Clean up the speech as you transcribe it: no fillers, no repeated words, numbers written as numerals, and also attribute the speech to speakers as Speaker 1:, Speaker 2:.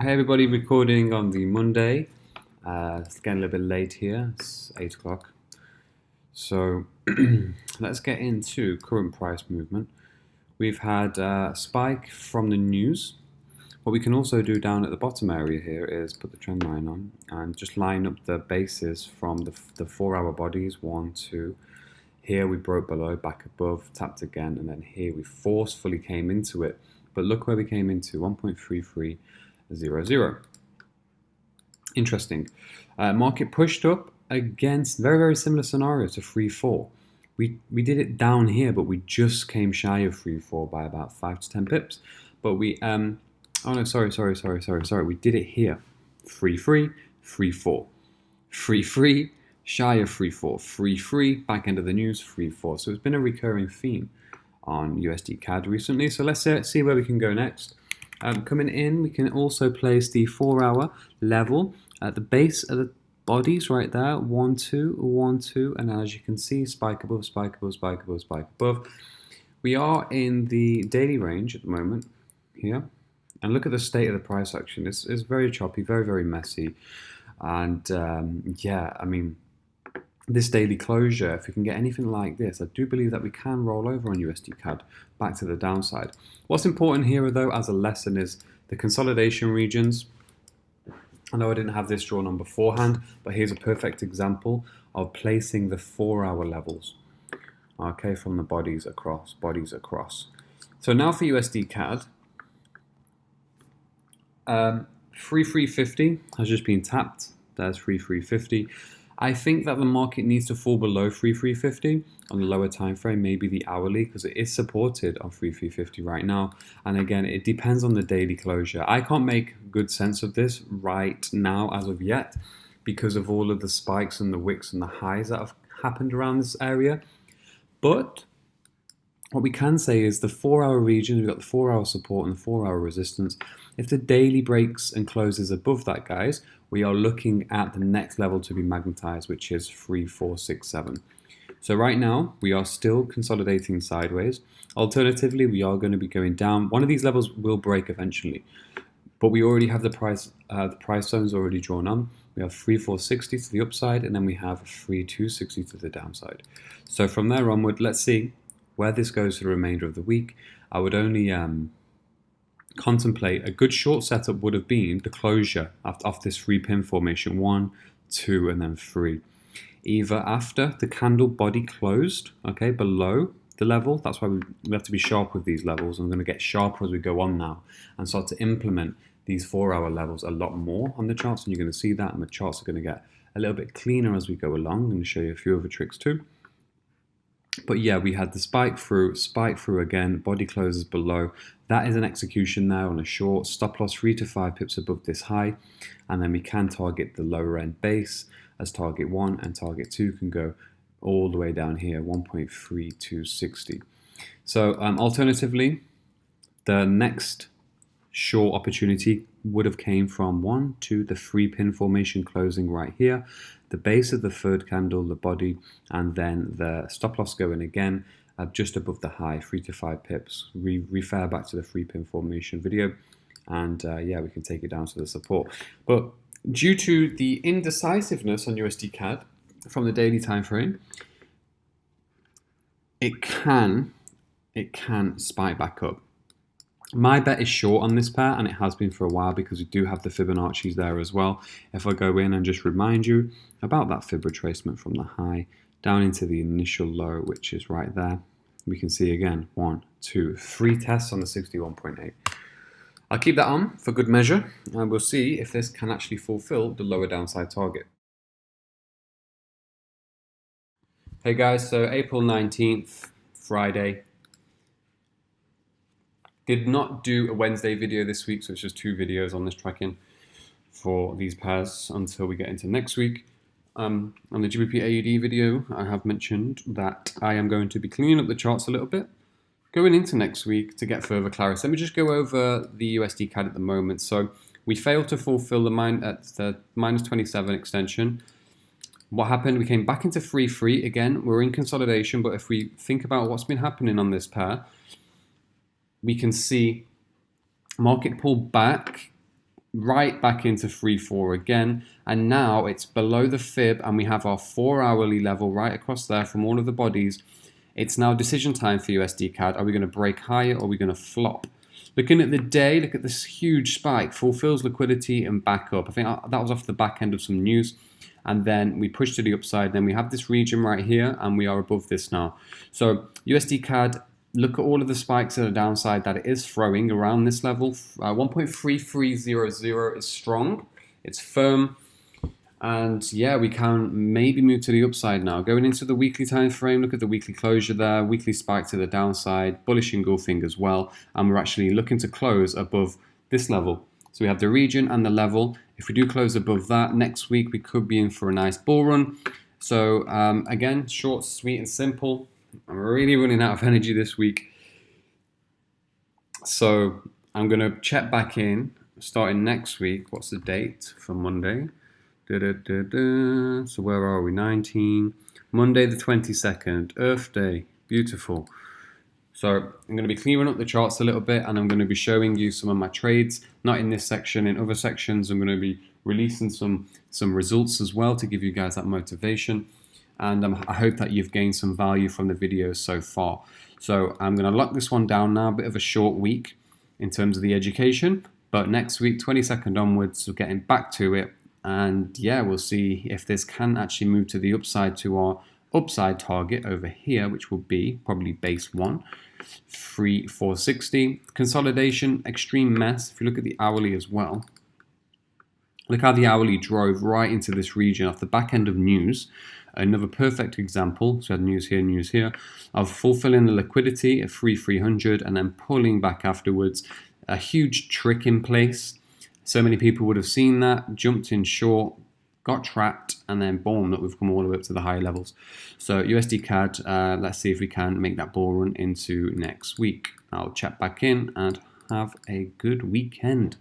Speaker 1: Hey everybody, recording on the Monday. It's getting a little bit late here. It's 8 o'clock. So let's get into current price movement. We've had a spike from the news. What we can also do down at the bottom area here is put the trend line on and just line up the bases from the 4 hour bodies. 1, 2. Here we broke below, back above, tapped again, and then here we forcefully came into it. But look where we came into, 1.3300. Interesting. Market pushed up against very, very similar scenario to 3-4. We did it down here, but we just came shy of 3-4 by about 5 to 10 pips. But oh no, sorry. We did it here. 3-3, 3-4. 3-3, shy of 3-4. 3-3, back end of the news, 3-4. So it's been a recurring theme on Usdcad recently. So let's see where we can go next. Coming in, we can also place the 4 hour level at the base of the bodies right there. 1, 2, 1, 2. And as you can see, spike above, spike above, spike above, spike above. We are in the daily range at the moment here. And look at the state of the price action. It's very choppy, very, very messy. And yeah, I mean, this daily closure, if we can get anything like this, I do believe that we can roll over on USDCAD back to the downside. What's important here, though, as a lesson is the consolidation regions. I know I didn't have this drawn on beforehand, but here's a perfect example of placing the 4 hour levels. Okay, from the bodies across, bodies across. So now for USDCAD, 3350 has just been tapped. There's 3350. I think that the market needs to fall below 3350 on the lower time frame, maybe the hourly, because it is supported on 3350 right now. And again, it depends on the daily closure. I can't make good sense of this right now as of yet because of all of the spikes and the wicks and the highs that have happened around this area. But what we can say is the 4 hour region, we've got the 4 hour support and the 4 hour resistance. If the daily breaks and closes above that, guys, we are looking at the next level to be magnetized, which is 3, 4, 6, 7. So right now, we are still consolidating sideways. Alternatively, we are going to be going down. One of these levels will break eventually, but we already have the price zones already drawn on. We have 3, 4, 60 to the upside, and then we have 3, 2, 60 to the downside. So from there onward, let's see where this goes for the remainder of the week. I would only contemplate a good short setup would have been the closure of this 3-pin formation, 1, 2, and then 3. Either after the candle body closed, okay, below the level. That's why we have to be sharp with these levels. I'm going to get sharper as we go on now and start to implement these 4 hour levels a lot more on the charts, and you're going to see that, and the charts are going to get a little bit cleaner as we go along. I'm going to show you a few other tricks too. But yeah, we had the spike through again, body closes below. That is an execution now on a short, stop loss 3 to 5 pips above this high. And then we can target the lower end base as target 1, and target 2 can go all the way down here, 1.3260. So alternatively, the next short opportunity would have came from 1 to the 3-pin formation closing right here, the base of the third candle, the body, and then the stop loss going again just above the high, 3 to 5 pips. We refer back to the 3-pin formation video, and yeah, we can take it down to the support. But due to the indecisiveness on USDCAD from the daily time frame, it can spike back up. My bet is short on this pair, and it has been for a while because we do have the Fibonacci's there as well. If I go in and just remind you about that Fib retracement from the high down into the initial low, which is right there, we can see again 1, 2, 3 tests on the 61.8. I'll keep that on for good measure, and we'll see if this can actually fulfill the lower downside target. Hey guys, so April 19th, Friday. Did not do a Wednesday video this week, so it's just 2 videos on this tracking for these pairs until we get into next week. On the GBP AUD video, I have mentioned that I am going to be cleaning up the charts a little bit going into next week to get further clarity. Let me just go over the USD CAD at the moment. So we failed to fulfill the minus 27 extension. What happened? We came back into 3-3 again. We're in consolidation, but if we think about what's been happening on this pair, we can see market pull back right back into 3-4 again, and now it's below the fib, and we have our 4-hourly level right across there from all of the bodies. It's now decision time for USDCAD. Are we going to break higher, or are we going to flop? Looking at the day, look at this huge spike, fulfills liquidity and back up. I think that was off the back end of some news, and then we push to the upside. Then we have this region right here, and we are above this now. So USDCAD, look at all of the spikes at the downside that it is throwing around this level. 1.3300 is strong. It's firm. And yeah, we can maybe move to the upside now. Going into the weekly time frame, look at the weekly closure there. Weekly spike to the downside, bullish engulfing as well. And we're actually looking to close above this level. So we have the region and the level. If we do close above that, next week we could be in for a nice bull run. So again, short, sweet and simple. I'm really running out of energy this week. So I'm going to check back in starting next week. What's the date for Monday? So where are we? 19. Monday the 22nd. Earth Day. Beautiful. So I'm going to be clearing up the charts a little bit, and I'm going to be showing you some of my trades. Not in this section. In other sections, I'm going to be releasing some results as well to give you guys that motivation. And I hope that you've gained some value from the videos so far. So I'm going to lock this one down now. A bit of a short week in terms of the education. But next week, 22nd onwards, we're getting back to it. And yeah, we'll see if this can actually move to the upside, to our upside target over here, which will be probably base 1, 3,460. Consolidation, extreme mess. If you look at the hourly as well, look how the hourly drove right into this region off the back end of news. Another perfect example, so we had news here, of fulfilling the liquidity at 3,300 and then pulling back afterwards. A huge trick in place. So many people would have seen that, jumped in short, got trapped, and then boom, that we've come all the way up to the high levels. So USDCAD, let's see if we can make that bull run into next week. I'll check back in and have a good weekend.